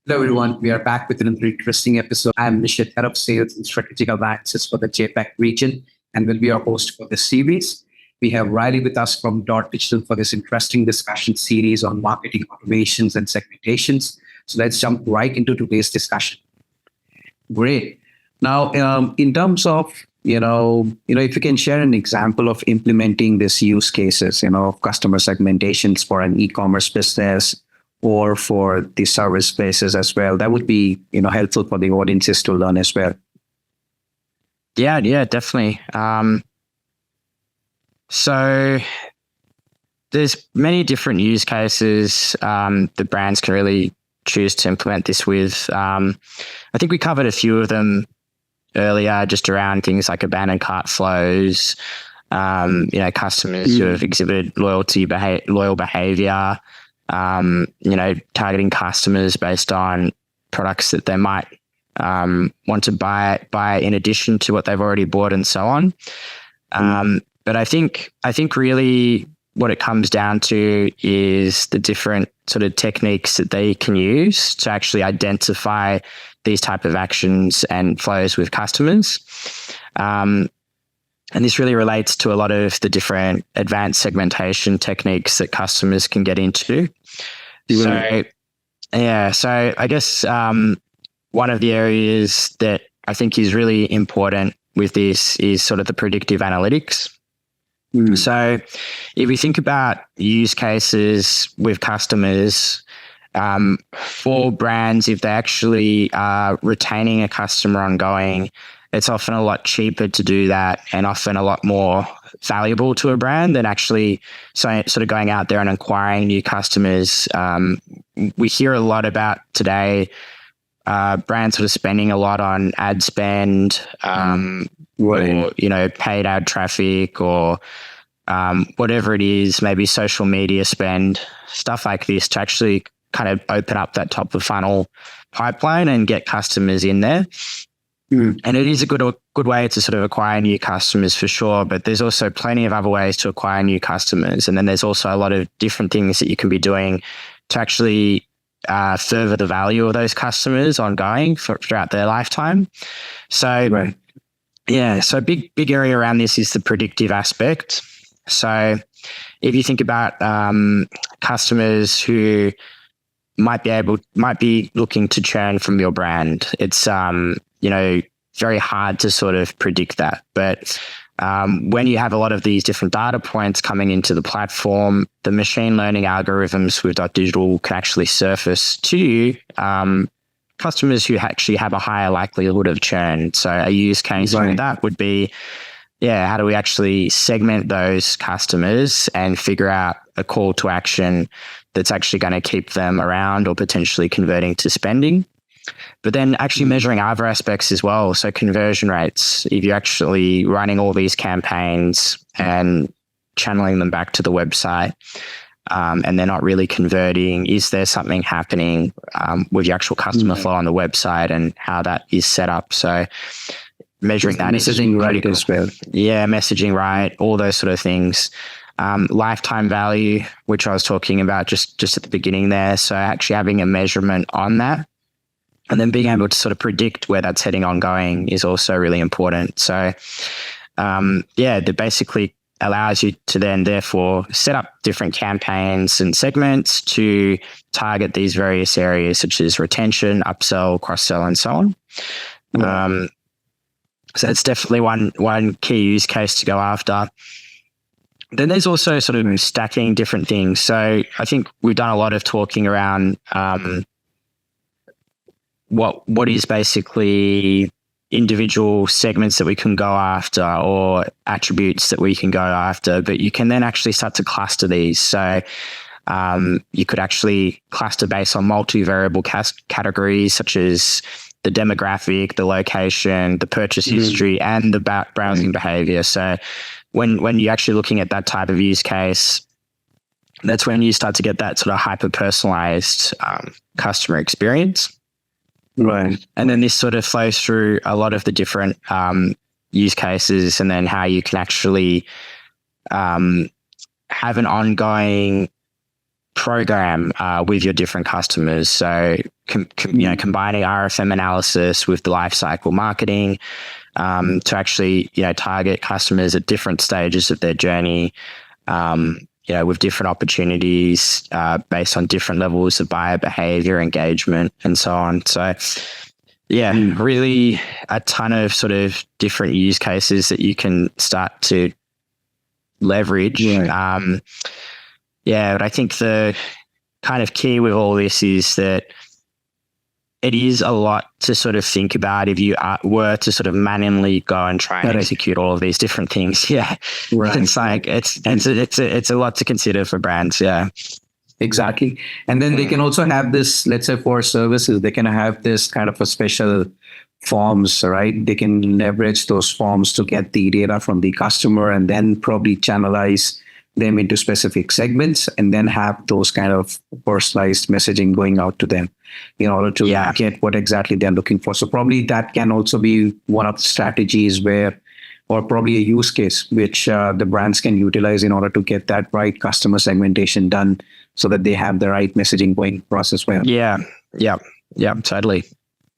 Hello, everyone. We are back with another interesting episode. I'm Nishit, Head of Sales and Strategic Alliances for the JPEG region, and will be your host for this series. We have Riley with us from Dotdigital for this interesting discussion series on marketing automations and segmentations. So let's jump right into today's discussion. Great. Now, in terms of if you can share an example of implementing these use cases, of customer segmentations for an e-commerce business or for the service spaces as well, that would be helpful for the audiences to learn as well. Yeah, definitely. So there's many different use cases the brands can really choose to implement this with. I think we covered a few of them earlier, just around things like abandoned cart flows, customers who have exhibited loyal behavior, targeting customers based on products that they might want to buy in addition to what they've already bought and so on. But I think really what it comes down to is the different sort of techniques that they can use to actually identify these type of actions and flows with customers. And this really relates to a lot of the different advanced segmentation techniques that customers can get into. So I guess one of the areas that I think is really important with this is sort of the predictive analytics. So if we think about use cases with customers, for brands, if they actually are retaining a customer ongoing, it's often a lot cheaper to do that and often a lot more valuable to a brand than actually sort of going out there and acquiring new customers. We hear a lot about today brands sort of spending a lot on ad spend, or paid ad traffic, or whatever it is, maybe social media spend, stuff like this, to actually kind of open up that top of funnel pipeline and get customers in there. And it is a good way to sort of acquire new customers for sure, but there's also plenty of other ways to acquire new customers. And then there's also a lot of different things that you can be doing to actually further the value of those customers ongoing throughout their lifetime. So so big area around this is the predictive aspect. So if you think about customers who might be looking to churn from your brand, it's very hard to sort of predict that. But when you have a lot of these different data points coming into the platform, the machine learning algorithms with Dotdigital can actually surface to you customers who actually have a higher likelihood of churn. So a use case for that would be, how do we actually segment those customers and figure out a call to action that's actually going to keep them around or potentially converting to spending? But then actually measuring other aspects as well. So conversion rates, if you're actually running all these campaigns and channeling them back to the website, and they're not really converting, is there something happening with your actual customer flow on the website and how that is set up? So measuring that, messaging right as well. Yeah, messaging right, all those sort of things. Lifetime value, which I was talking about just at the beginning there. So actually having a measurement on that, and then being able to sort of predict where that's heading ongoing is also really important. So that basically allows you to then therefore set up different campaigns and segments to target these various areas such as retention, upsell, cross-sell, and so on. So that's definitely one key use case to go after. Then there's also sort of stacking different things. So I think we've done a lot of talking around what is basically individual segments that we can go after or attributes that we can go after, but you can then actually start to cluster these. So you could actually cluster based on multivariable categories such as the demographic, the location, the purchase history, and the browsing behavior. So when you're actually looking at that type of use case, that's when you start to get that sort of hyper-personalized customer experience. Right. And then this sort of flows through a lot of the different use cases, and then how you can actually have an ongoing program with your different customers. So, combining RFM analysis with the lifecycle marketing to actually, target customers at different stages of their journey, with different opportunities based on different levels of buyer behavior, engagement, and so on. So, really a ton of sort of different use cases that you can start to leverage. Right. But I think the kind of key with all this is that it is a lot to sort of think about if you were to sort of manually go and try and execute all of these different things. Yeah, right. It's like it's a lot to consider for brands. Yeah, exactly. And then they can also have this. Let's say for services, they can have this kind of a special forms, right? They can leverage those forms to get the data from the customer and then probably channelize them into specific segments and then have those kind of personalized messaging going out to them in order to get what exactly they're looking for. So probably that can also be one of the strategies or probably a use case which the brands can utilize in order to get that right customer segmentation done so that they have the right messaging going across as well. Yeah, totally.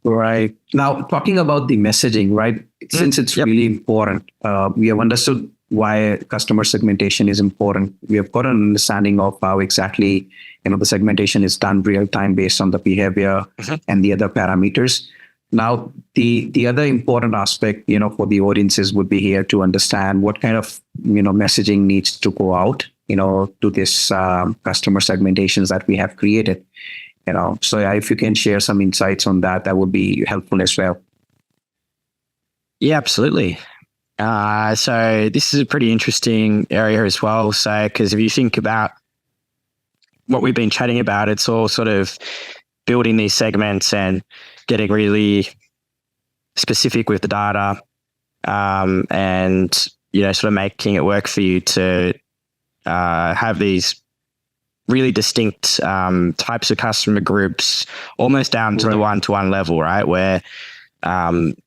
Right. Now, talking about the messaging, right? Since it's really important, we have understood why customer segmentation is important. We have got an understanding of how exactly, the segmentation is done real time based on the behavior and the other parameters. Now, the other important aspect, for the audiences would be here to understand what kind of, messaging needs to go out, to this customer segmentations that we have created. So if you can share some insights on that, that would be helpful as well. Yeah, absolutely. So this is a pretty interesting area as well. So, because if you think about what we've been chatting about, it's all sort of building these segments and getting really specific with the data, and, sort of making it work for you to have these really distinct types of customer groups, almost down to the one-to-one level, right? Where,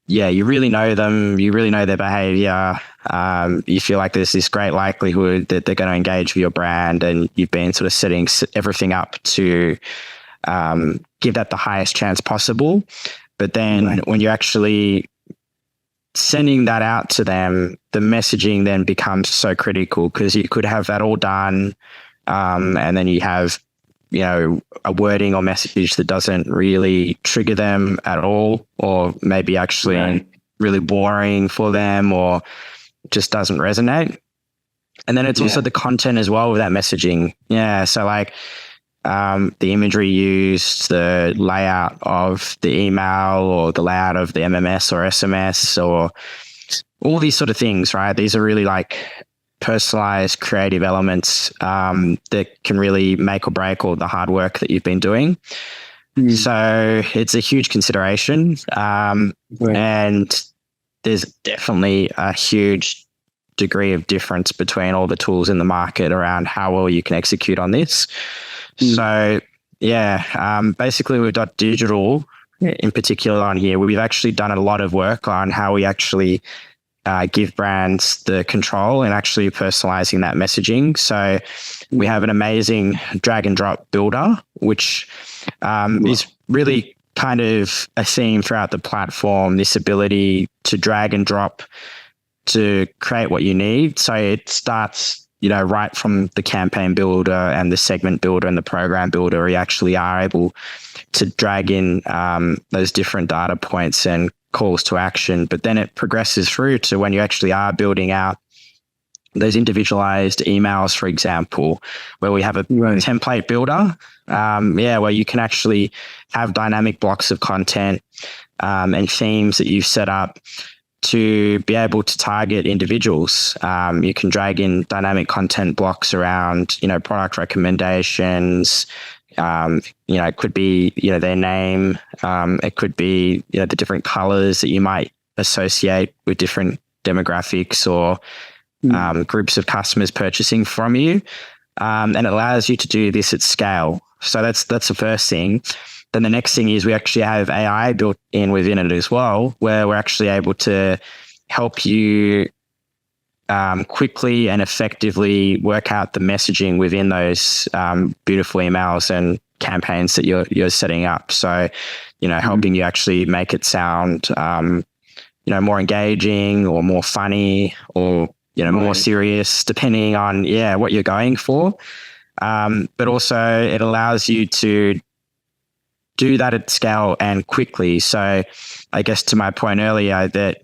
you really know them, you really know their behavior. You feel like there's this great likelihood that they're going to engage with your brand, and you've been sort of setting everything up to give that the highest chance possible. But then when you're actually sending that out to them, the messaging then becomes so critical, because you could have that all done, and then you have, a wording or message that doesn't really trigger them at all, or maybe actually really boring for them, or just doesn't resonate. And then it's also the content as well with that messaging. Yeah. So like the imagery used, the layout of the email, or the layout of the MMS or SMS, or all these sort of things, right? These are really like personalized creative elements that can really make or break all the hard work that you've been doing. So it's a huge consideration. And there's definitely a huge degree of difference between all the tools in the market around how well you can execute on this. So basically with Dotdigital in particular on here, we've actually done a lot of work on how we actually give brands the control and actually personalizing that messaging. So we have an amazing drag and drop builder, which is really kind of a theme throughout the platform, this ability to drag and drop to create what you need. So it starts, right from the campaign builder and the segment builder and the program builder. We actually are able to drag in those different data points and calls to action, but then it progresses through to when you actually are building out those individualized emails, for example, where we have a template builder, where you can actually have dynamic blocks of content and themes that you've set up to be able to target individuals. You can drag in dynamic content blocks around, product recommendations. It could be, their name. It could be, the different colors that you might associate with different demographics or groups of customers purchasing from you. And it allows you to do this at scale. So that's the first thing. Then the next thing is we actually have AI built in within it as well, where we're actually able to help you quickly and effectively work out the messaging within those beautiful emails and campaigns that you're setting up. So, helping you actually make it sound, more engaging or more funny or, more serious, depending on, what you're going for. But also it allows you to do that at scale and quickly. So I guess to my point earlier, that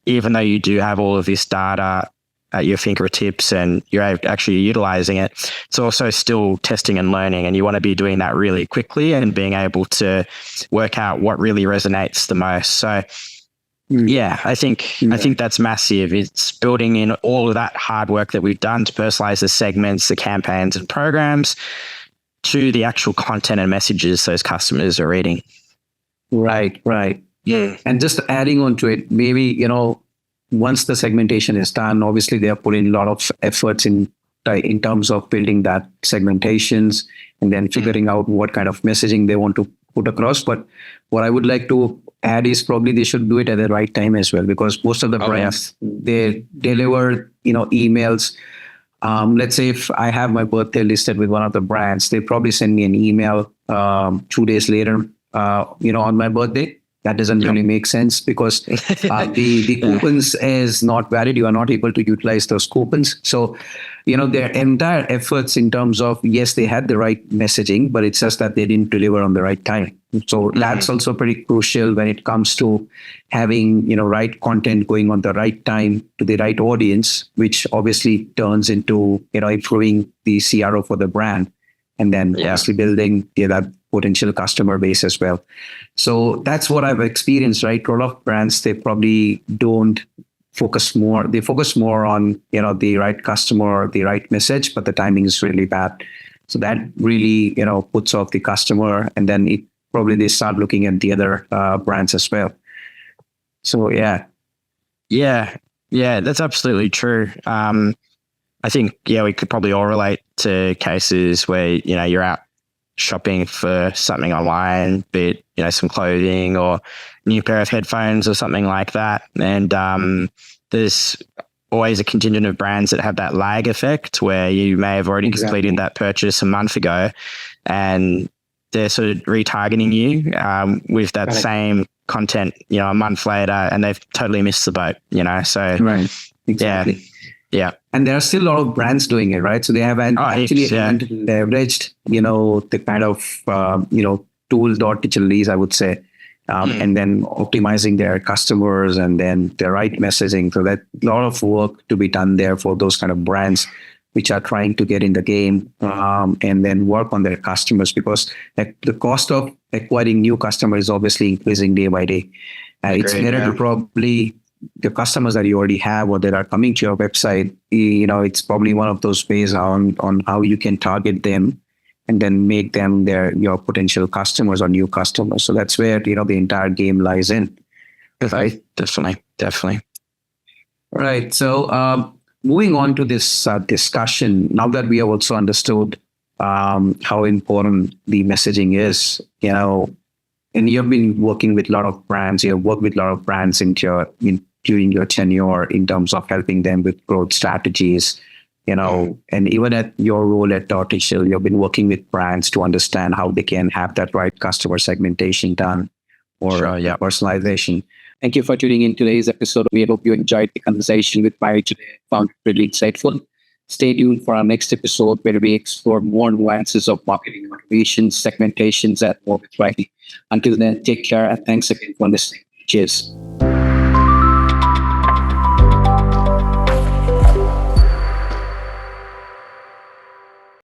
even though you do have all of this data at your fingertips and you're actually utilizing it, it's also still testing and learning, and you want to be doing that really quickly and being able to work out what really resonates the most. So I think that's massive. It's building in all of that hard work that we've done to personalize the segments, the campaigns and programs to the actual content and messages those customers are reading. Right. Yeah. And just adding on to it, maybe, once the segmentation is done, obviously they are putting a lot of efforts in terms of building that segmentations and then figuring out what kind of messaging they want to put across. But what I would like to add is probably they should do it at the right time as well, because most of the brands, they deliver, emails. Let's say if I have my birthday listed with one of the brands, they probably send me an email 2 days later, on my birthday. That doesn't really make sense because the coupons is not valid. You are not able to utilize those coupons. So, their entire efforts in terms of, yes, they had the right messaging, but it's just that they didn't deliver on the right time. So that's also pretty crucial when it comes to having, right content going on the right time to the right audience, which obviously turns into, improving the CRO for the brand. And then obviously building that potential customer base as well. So that's what I've experienced, right? A lot of brands, they probably don't focus more. They focus more on, the right customer, the right message, but the timing is really bad. So that really, puts off the customer, and then they start looking at the other brands as well. So, yeah, that's absolutely true. I think, we could probably all relate to cases where, you're out shopping for something online, be it, some clothing or new pair of headphones or something like that. And there's always a contingent of brands that have that lag effect where you may have already completed that purchase a month ago and they're sort of retargeting you with that same content, a month later, and they've totally missed the boat, So, right. Exactly. Yeah. And there are still a lot of brands doing it, right? So they have leveraged, the kind of, tool Dotdigital is, I would say, and then optimizing their customers and then the right messaging. So that a lot of work to be done there for those kind of brands which are trying to get in the game and then work on their customers, because the cost of acquiring new customers is obviously increasing day by day. It's better to probably the customers that you already have or that are coming to your website, it's probably one of those ways on how you can target them and then make them your potential customers or new customers. So that's where, the entire game lies in. Right? Definitely. Right. So moving on to this discussion, now that we have also understood how important the messaging is, and you've been working with a lot of brands, you've worked with a lot of brands during your tenure in terms of helping them with growth strategies, and even at your role at Dotdigital, you've been working with brands to understand how they can have that right customer segmentation done or personalization. Thank you for tuning in today's episode. We hope you enjoyed the conversation with Barry today. Found it really insightful. Stay tuned for our next episode where we explore more nuances of marketing automation, segmentations, and more with writing. Until then, take care and thanks again for listening. Cheers.